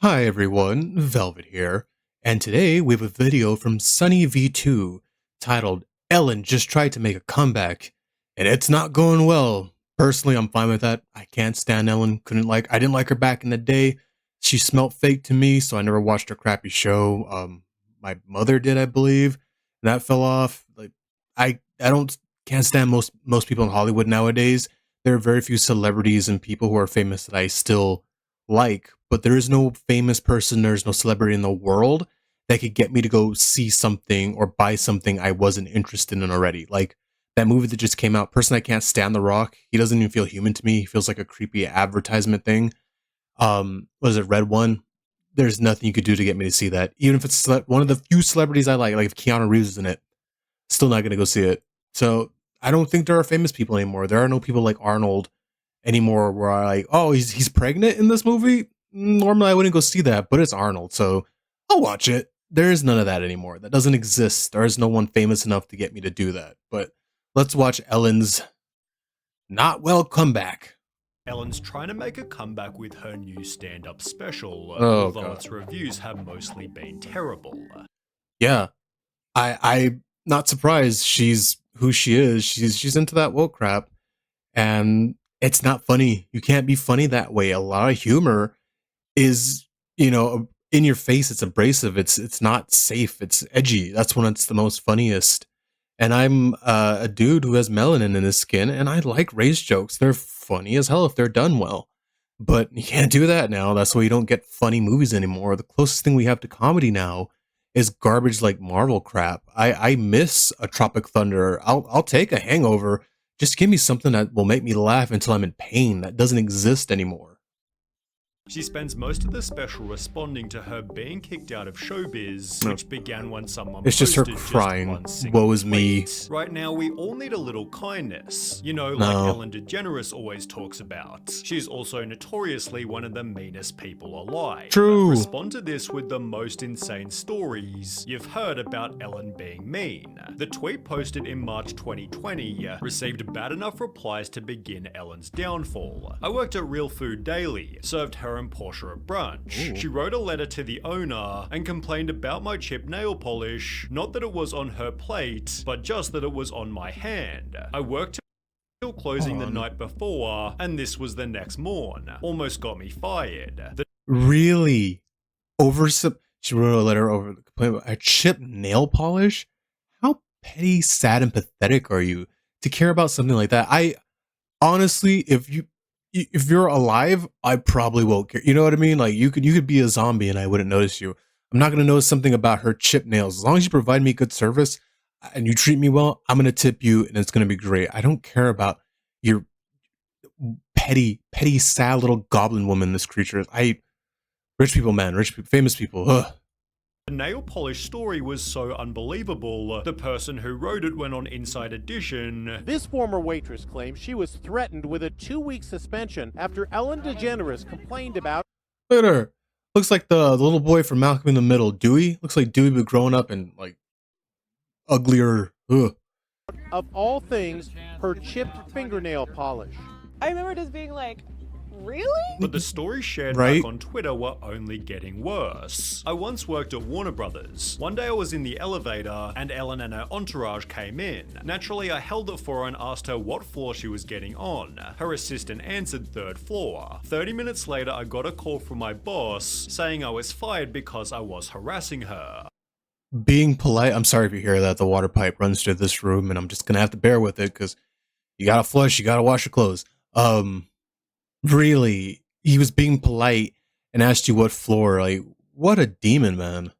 Hi everyone, Velvet here, and today we have a video from Sunny V2 titled Ellen Just Tried to Make a Comeback, and it's not going well. Personally, I'm fine with that. I can't stand Ellen. I didn't like her back in the day. She smelt fake to me, so I never watched her crappy show. My mother did, I believe, and that fell off. I don't can't stand most people in Hollywood nowadays. There are very few celebrities and people who are famous that I still like, but there is no famous person, there's no celebrity in the world that could get me to go see something or buy something I wasn't interested in already. Like that movie that just came out, person I can't stand The Rock. He doesn't even feel human to me. He feels like a creepy advertisement thing. Was it Red One? There's nothing you could do to get me to see that. Even if it's one of the few celebrities I like if Keanu Reeves is in it, still not gonna go see it. So I don't think there are famous people anymore. There are no people like Arnold anymore where I like, oh, he's pregnant in this movie. Normally I wouldn't go see that, but it's Arnold, so I'll watch it. There is none of that anymore. That doesn't exist. There is no one famous enough to get me to do that. But let's watch Ellen's not well comeback. Ellen's trying to make a comeback with her new stand-up special, Oh although god. its reviews have mostly been terrible. Yeah. I'm not surprised she's who she is. She's into that woke crap. And it's not funny. You can't be funny that way. A lot of humor is, in your face. It's abrasive. It's not safe. It's edgy. That's when it's the most funniest. And I'm a dude who has melanin in his skin, and I like race jokes. They're funny as hell if they're done well. But you can't do that now. That's why you don't get funny movies anymore. The closest thing we have to comedy now is garbage like Marvel crap. I miss a Tropic Thunder. I'll take a Hangover. Just give me something that will make me laugh until I'm in pain. That doesn't exist anymore. She spends most of the special responding to her being kicked out of showbiz, No. which began when someone It's just her posted crying. one single Woe is me. tweet. Right now, we all need a little kindness. You know, like No. Ellen DeGeneres always talks about. She's also notoriously one of the meanest people alive. True. Respond to this with the most insane stories you've heard about Ellen being mean. The tweet posted in March 2020 received bad enough replies to begin Ellen's downfall. I worked at Real Food Daily, served her and Portia at brunch. Ooh. She wrote a letter to the owner and complained about my chipped nail polish, not that it was on her plate, but just that it was on my hand. I worked till closing the night before, and this was the next morn. Almost got me fired. Really? She wrote a letter over the complaint about a chipped nail polish? How petty, sad, and pathetic are you to care about something like that? I honestly, if you're alive, I probably won't care. You know what I mean? Like you could be a zombie and I wouldn't notice you. I'm not gonna notice something about her chipped nails. As long as you provide me good service and you treat me well, I'm gonna tip you and it's gonna be great. I don't care about your petty, sad little goblin woman. This creature. Rich people, man, rich people, famous people. Ugh. The nail polish story was so unbelievable, the person who wrote it went on Inside Edition. This former waitress claims she was threatened with a 2-week suspension after Ellen DeGeneres complained about. Look at her. Looks like the little boy from Malcolm in the Middle, Dewey. Looks like Dewey, but growing up and like uglier. Ugh. Of all things, her chipped fingernail polish. I remember just being like, really? But the stories shared Right? back on Twitter were only getting worse. I once worked at Warner Brothers. One day I was in the elevator and Ellen and her entourage came in. Naturally, I held it for her and asked her what floor she was getting on. Her assistant answered 3rd floor. 30 minutes later, I got a call from my boss saying I was fired because I was harassing her. Being polite. I'm sorry if you hear that. The water pipe runs through this room, and I'm just gonna have to bear with it because you gotta flush, you gotta wash your clothes. Really, he was being polite and asked you what floor. Like, what a demon, man.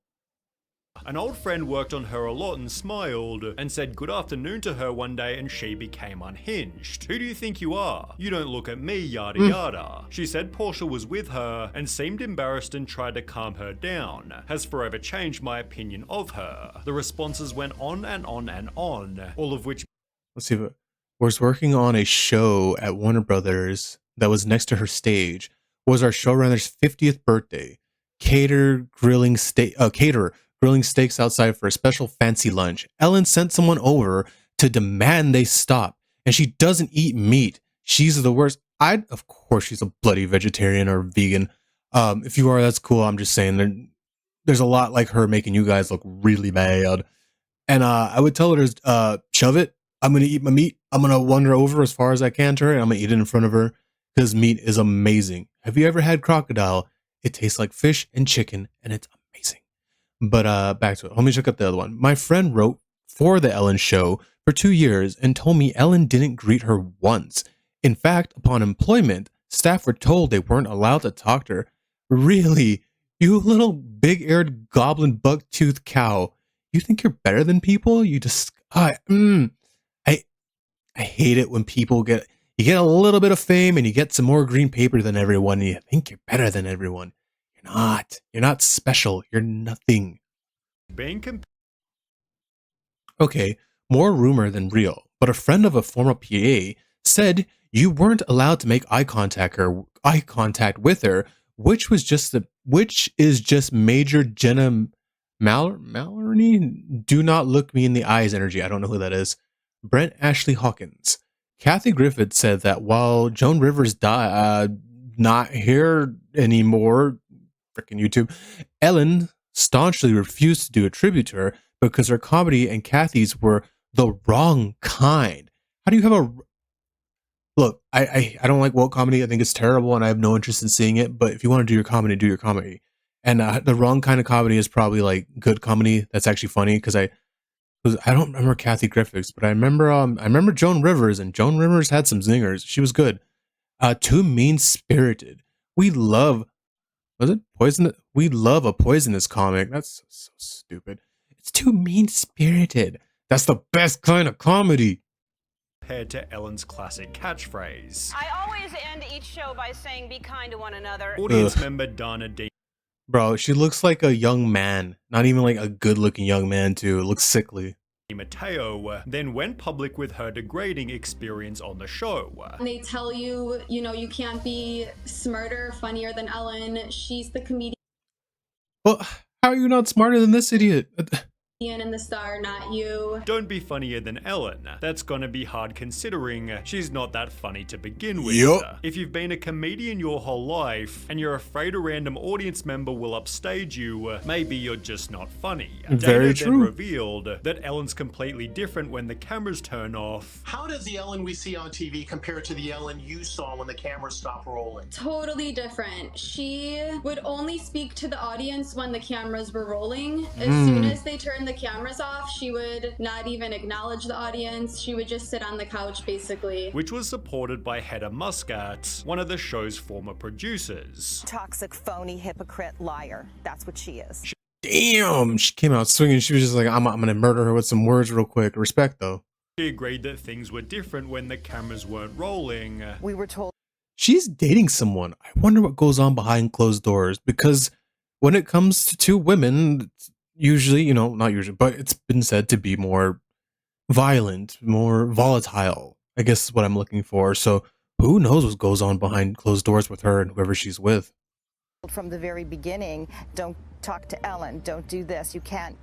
An old friend worked on her a lot and smiled, and said good afternoon to her one day and she became unhinged. Who do you think you are? You don't look at me, yada yada. She said Portia was with her and seemed embarrassed and tried to calm her down. Has forever changed my opinion of her. The responses went on and on and on, all of which Let's see. Was working on a show at Warner Brothers that was next to her stage. Was our showrunner's 50th birthday. Caterer grilling steaks outside for a special fancy lunch. Ellen sent someone over to demand they stop, and she doesn't eat meat. She's the worst. Of course she's a bloody vegetarian or vegan. If you are, that's cool. I'm just saying there's a lot like her making you guys look really bad. And I would tell her to shove it. I'm gonna eat my meat. I'm gonna wander over as far as I can to her, and I'm gonna eat it in front of her because meat is amazing. Have you ever had crocodile? It tastes like fish and chicken, and it's amazing. But back to it. Let me check out the other one. My friend wrote for the Ellen show for 2 years and told me Ellen didn't greet her once. In fact, upon employment, staff were told they weren't allowed to talk to her. Really? You little big-eared goblin buck-toothed cow. You think you're better than people? You just I hate it when people get a little bit of fame and you get some more green paper than everyone and you think you're better than everyone. You're not. You're not special. You're nothing. Being Okay, more rumor than real, but a friend of a former PA said you weren't allowed to make eye contact with her, which is just Major Jenna Mallory. Do not look me in the eyes energy. I don't know who that is. Brent Ashley Hawkins. Kathy Griffith said that while Joan Rivers not here anymore, freaking YouTube, Ellen staunchly refused to do a tribute to her because her comedy and Kathy's were the wrong kind. How do you have a look? I don't like woke comedy. I think it's terrible, and I have no interest in seeing it. But if you want to do your comedy, do your comedy. And the wrong kind of comedy is probably like good comedy that's actually funny. Because I don't remember Kathy Griffiths, but I remember Joan Rivers, and Joan Rivers had some zingers. She was good. Too mean spirited. We love. Was it poison? We love a poisonous comic. That's so stupid. It's too mean spirited. That's the best kind of comedy. compared to Ellen's classic catchphrase. I always end each show by saying be kind to one another. Audience member Dana D. Bro, she looks like a young man. Not even like a good-looking young man, too. It looks sickly. Mateo then went public with her degrading experience on the show. They tell you, you can't be smarter, funnier than Ellen. She's the comedian Well, how are you not smarter than this idiot? and the star, not you. Don't be funnier than Ellen. That's gonna be hard considering she's not that funny to begin with. Yup. If you've been a comedian your whole life and you're afraid a random audience member will upstage you, maybe you're just not funny. Very Dana true. then revealed that Ellen's completely different when the cameras turn off. How does the Ellen we see on TV compare to the Ellen you saw when the cameras stopped rolling? Totally different. She would only speak to the audience when the cameras were rolling. As Hmm. soon as they turned the cameras off, she would not even acknowledge the audience. She would just sit on the couch, basically. Which was supported by Hedda Muscat, one of the show's former producers. Toxic, phony, hypocrite, liar. That's what she is. Damn, she came out swinging. She was just like, I'm gonna murder her with some words real quick. Respect, though. She agreed that things were different when the cameras weren't rolling. We were told She's dating someone. I wonder what goes on behind closed doors, because when it comes to two women, it's usually, not usually, but it's been said to be more violent, more volatile, I guess is what I'm looking for. So who knows what goes on behind closed doors with her and whoever she's with. from the very beginning, don't talk to Ellen, don't do this, you can't,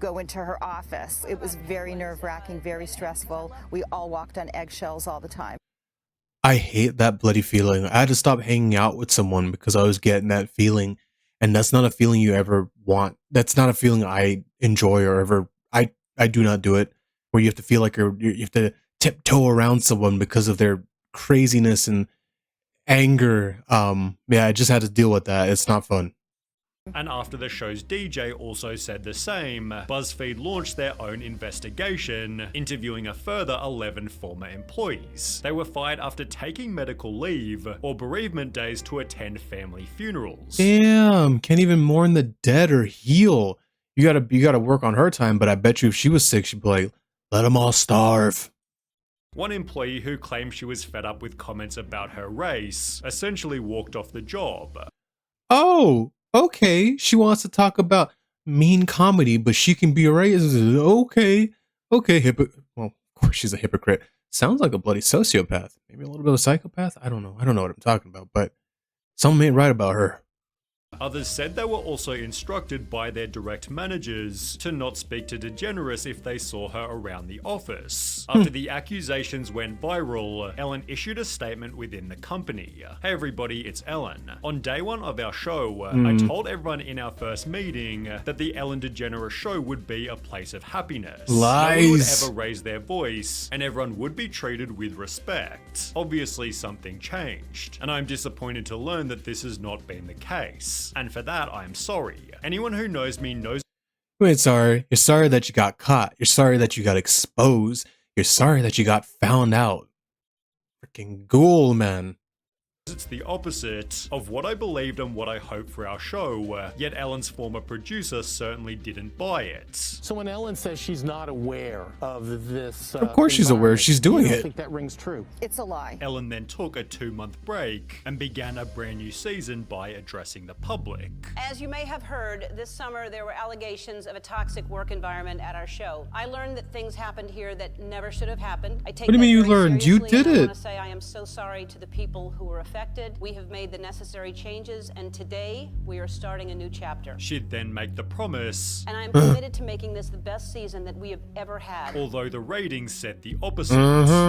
go into her office. It was very nerve-wracking, very stressful. We all walked on eggshells all the time. I hate that bloody feeling. I had to stop hanging out with someone because I was getting that feeling. And that's not a feeling you ever want. That's not a feeling I enjoy or ever. I do not do it. Where you have to feel like you have to tiptoe around someone because of their craziness and anger. Yeah, I just had to deal with that. It's not fun. And after the show's DJ also said the same, BuzzFeed launched their own investigation, interviewing a further 11 former employees. They were fired after taking medical leave or bereavement days to attend family funerals. Damn, can't even mourn the dead or heal. You gotta work on her time. But I bet you if she was sick, she'd be like, let them all starve. One employee who claimed she was fed up with comments about her race essentially walked off the job. Oh, okay. She wants to talk about mean comedy, but she can be a racist. Okay. Well, of course she's a hypocrite. Sounds like a bloody sociopath. Maybe a little bit of a psychopath. I don't know. I don't know what I'm talking about, but something ain't right about her. Others said they were also instructed by their direct managers to not speak to DeGeneres if they saw her around the office. After the accusations went viral, Ellen issued a statement within the company. Hey everybody, it's Ellen. On day one of our show, I told everyone in our first meeting that the Ellen DeGeneres show would be a place of happiness. Lies. No one would ever raise their voice, and everyone would be treated with respect. Obviously something changed, and I'm disappointed to learn that this has not been the case. And for that, I'm sorry. Anyone who knows me knows. You ain't sorry. You're sorry that you got caught. You're sorry that you got exposed. You're sorry that you got found out. Freaking ghoul, man. It's the opposite of what I believed and what I hoped for our show, yet Ellen's former producer certainly didn't buy it. So when Ellen says she's not aware of this, Of course she's aware. She's doing you don't it. think that rings true? It's a lie. Ellen then took a 2-month break and began a brand new season by addressing the public. As you may have heard, this summer there were allegations of a toxic work environment at our show. I learned that things happened here that never should have happened. I take What do you mean you that very learned? You seriously, did and I it. want to say I am so sorry to the people who were affected. We have made the necessary changes, and today we are starting a new chapter. She'd then make the promise, And I am committed to making this the best season that we have ever had. although the ratings said the opposite,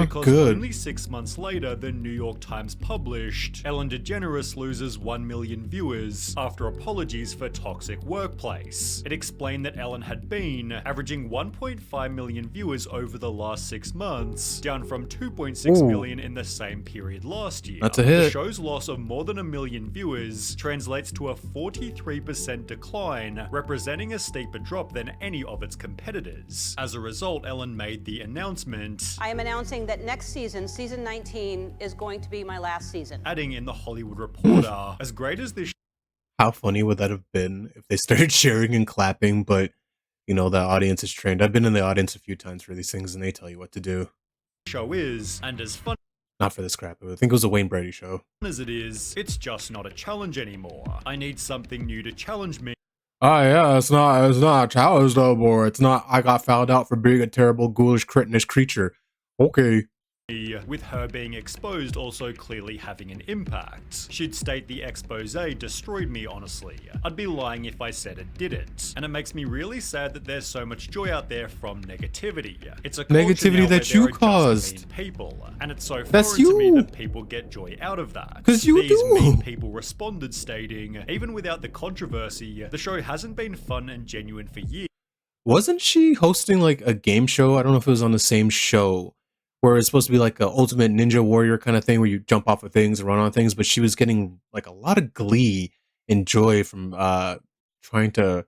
because good. only 6 months later, the New York Times published Ellen DeGeneres loses 1 million viewers after apologies for toxic workplace. It explained that Ellen had been averaging 1.5 million viewers over the last 6 months, down from 2.6 million in the same period last year. That's a hit. The show's loss of more than 1 million viewers translates to a 43% decline, representing a steeper drop than any of its competitors. As a result, Ellen made the announcement, I am announcing that next season, season 19, is going to be my last season. adding in the Hollywood Reporter, as great as this How funny would that have been if they started cheering and clapping, but, you know, the audience is trained. I've been in the audience a few times for these things, and they tell you what to do. show is, and as fun Not for this crap. I think it was a Wayne Brady show. as it is, it's just not a challenge anymore. I need something new to challenge me. Oh yeah, it's not a challenge no more. It's not I got found out for being a terrible, ghoulish, cretinish creature. Okay. With her being exposed also clearly having an impact. She'd state the expose destroyed me, honestly. I'd be lying if I said it didn't. And it makes me really sad that there's so much joy out there from negativity. It's a culture Negativity now that where you there are just caused. mean people, and it's so That's foreign to me you. that people get joy out of that. 'Cause you These do. mean people responded stating, even without the controversy, the show hasn't been fun and genuine for years. Wasn't she hosting like a game show? I don't know if it was on the same show where it's supposed to be like a ultimate ninja warrior kind of thing where you jump off of things and run on things, but she was getting like a lot of glee and joy from trying to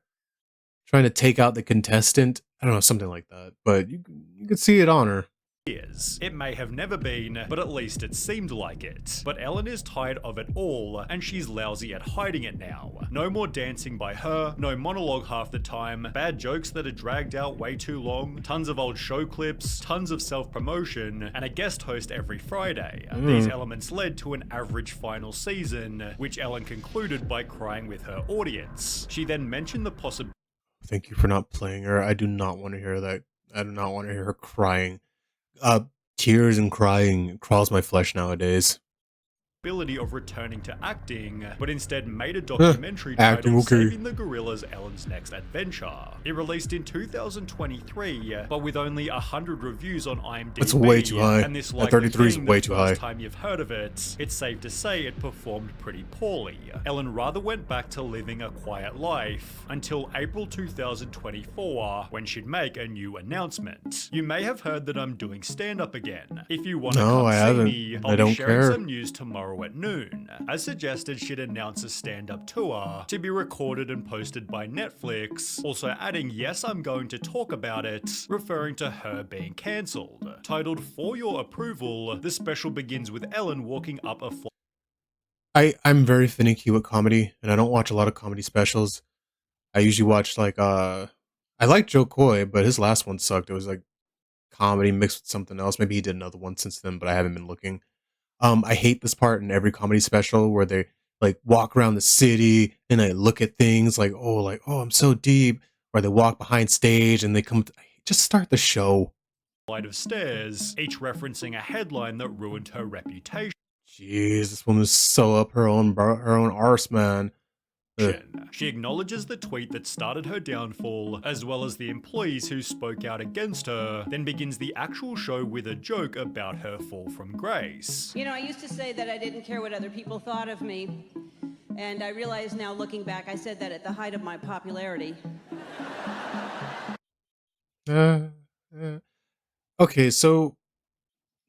take out the contestant. I don't know, something like that. But you could see it on her. It may have never been, but at least it seemed like it. But Ellen is tired of it all, and she's lousy at hiding it now. No more dancing by her, no monologue half the time, bad jokes that are dragged out way too long, tons of old show clips, tons of self-promotion, and a guest host every Friday. These elements led to an average final season, which Ellen concluded by crying with her audience. She then mentioned the possibility Thank you for not playing her. I do not want to hear that. I do not want to hear her crying. Tears and crying crawls my flesh nowadays. of returning to acting, but instead made a documentary Acting, titled okay. Saving the Gorillas Ellen's Next Adventure. It released in 2023, but with only 100 reviews on IMDb. That's way too high. And this That likely 33 is being way the too first high. time you've heard of it, it's safe to say it performed pretty poorly. Ellen rather went back to living a quiet life until April 2024, when she'd make a new announcement. You may have heard that I'm doing stand-up again. If you want to No, come I see haven't. me, I I'll don't be sharing care. some news tomorrow at noon. As suggested, she'd announce a stand-up tour to be recorded and posted by Netflix, also adding, yes, I'm going to talk about it, referring to her being cancelled. Titled For Your Approval, the special begins with Ellen walking up a flight. I'm very finicky with comedy, and I don't watch a lot of comedy specials. I usually watch like I like Joe Coy, but his last one sucked. It was like comedy mixed with something else. Maybe he did another one since then, but I haven't been looking. I hate this part in every comedy special where they like walk around the city and they look at things like oh I'm so deep, or they walk behind stage and they come just start the show. Flight of stairs, each referencing a headline that ruined her reputation. Jeez, this woman's so up her own arse, man. She acknowledges the tweet that started her downfall, as well as the employees who spoke out against her, then begins the actual show with a joke about her fall from grace. You know, I used to say that I didn't care what other people thought of me, and I realize now, looking back, I said that at the height of my popularity. Okay, so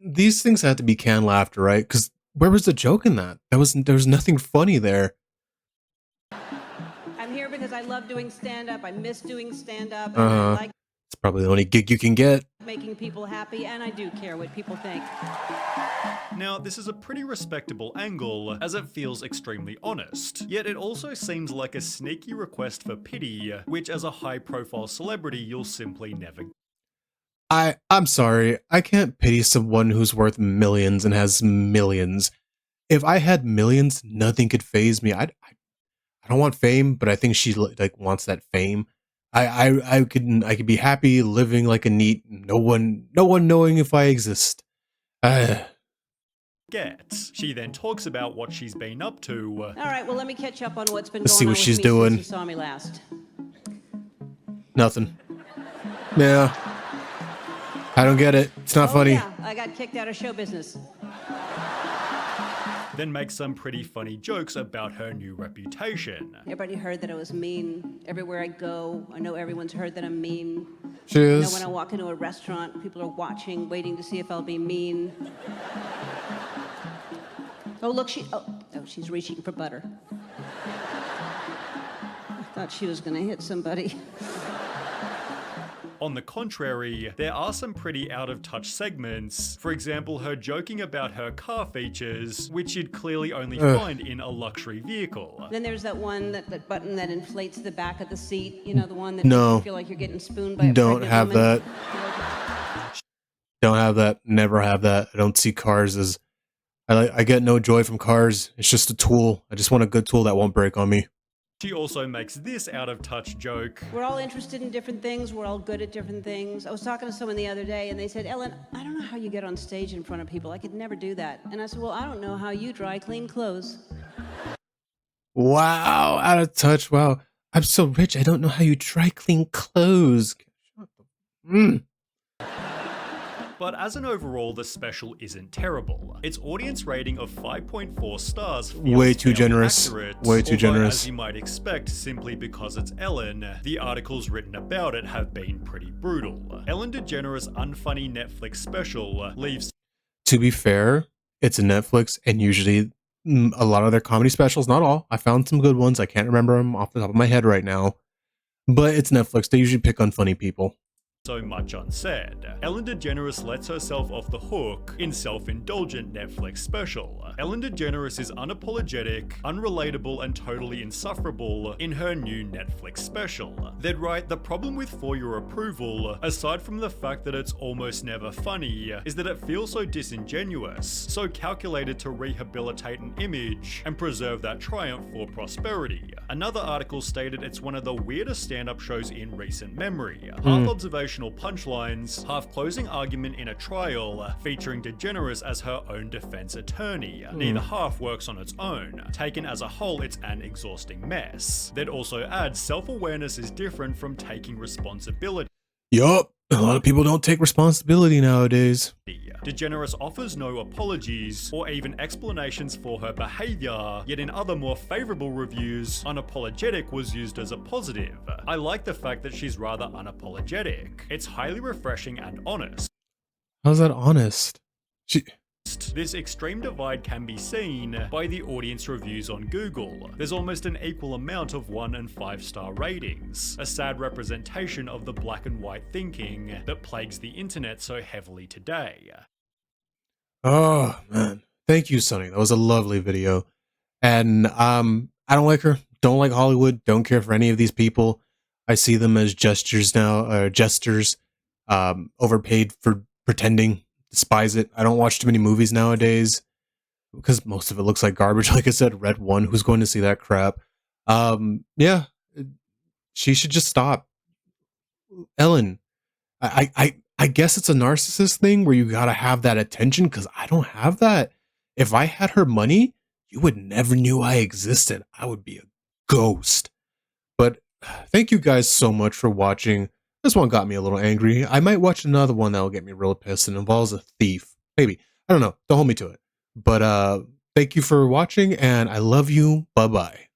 these things had to be canned laughter, right? Because where was the joke in that? There was nothing funny there. I'm here because I love doing stand-up. I miss doing stand-up. And I like It's probably the only gig you can get. making people happy, and I do care what people think. Now, this is a pretty respectable angle, as it feels extremely honest. Yet it also seems like a sneaky request for pity, which as a high-profile celebrity you'll simply never get. I'm sorry, I can't pity someone who's worth millions and has millions. If I had millions, nothing could faze me. I don't want fame, but I think she like wants that fame. I could be happy living like a NEET, no one knowing if I exist. She then talks about what she's been up to. All right, well, let me catch up on what's been Let's going see on what with she's me doing. since you saw me last. Nothing. Yeah. I don't get it. It's not funny. Yeah, I got kicked out of show business. Then makes some pretty funny jokes about her new reputation. Everybody heard that I was mean. Everywhere I go, I know everyone's heard that I'm mean. She I know is. when I walk into a restaurant, people are watching, waiting to see if I'll be mean. Oh, look, she's reaching for butter. I thought she was gonna hit somebody. On the contrary, there are some pretty out-of-touch segments. For example, her joking about her car features, which you'd clearly only find in a luxury vehicle. Then there's that one, that button that inflates the back of the seat. You know, the one that No. makes you feel like you're getting spooned by a Don't pregnant have woman. that. Don't have that. Never have that. I don't see cars as... I get no joy from cars. It's just a tool. I just want a good tool that won't break on me. She also makes this out-of-touch joke. We're all interested in different things. We're all good at different things. I was talking to someone the other day, and they said, Ellen, I don't know how you get on stage in front of people. I could never do that. And I said, well, I don't know how you dry clean clothes. Wow. Out of touch. Wow. I'm so rich. I don't know how you dry clean clothes. But as an overall, the special isn't terrible. Its audience rating of 5.4 stars feels Way too fairly generous. accurate, Way too although, generous. as you might expect, simply because it's Ellen, the articles written about it have been pretty brutal. Ellen DeGeneres' unfunny Netflix special leaves... To be fair, it's a Netflix, and usually a lot of their comedy specials, not all. I found some good ones. I can't remember them off the top of my head right now. But it's Netflix. They usually pick on funny people. So much unsaid. Ellen DeGeneres lets herself off the hook in self-indulgent Netflix special. Ellen DeGeneres is unapologetic, unrelatable, and totally insufferable in her new Netflix special. They'd write, the problem with For Your Approval, aside from the fact that it's almost never funny, is that it feels so disingenuous, so calculated to rehabilitate an image and preserve that triumph for prosperity. Another article stated it's one of the weirdest stand-up shows in recent memory. Half observational punchlines, half closing argument in a trial, featuring DeGeneres as her own defense attorney. Neither half works on its own. Taken as a whole, it's an exhausting mess. That also adds self-awareness is different from taking responsibility. Yup. A lot of people don't take responsibility nowadays. DeGeneres offers no apologies or even explanations for her behavior, yet in other more favorable reviews, unapologetic was used as a positive. I like the fact that she's rather unapologetic. It's highly refreshing and honest. How's that honest? This extreme divide can be seen by the audience reviews on Google. There's almost an equal amount of 1 and 5-star ratings, a sad representation of the black and white thinking that plagues the internet so heavily today. Oh, man. Thank you, Sonny. That was a lovely video. And I don't like her. Don't like Hollywood. Don't care for any of these people. I see them as gestures now, jesters, overpaid for pretending. Despise it. I don't watch too many movies nowadays because most of it looks like garbage. Like I said, Red One. Who's going to see that crap? Yeah, she should just stop. Ellen, I guess it's a narcissist thing where you gotta have that attention because I don't have that. If I had her money, you would never knew I existed. I would be a ghost. But thank you guys so much for watching. This one got me a little angry. I might watch another one that will get me real pissed and involves a thief. Maybe. I don't know. Don't hold me to it. But thank you for watching, and I love you. Bye-bye.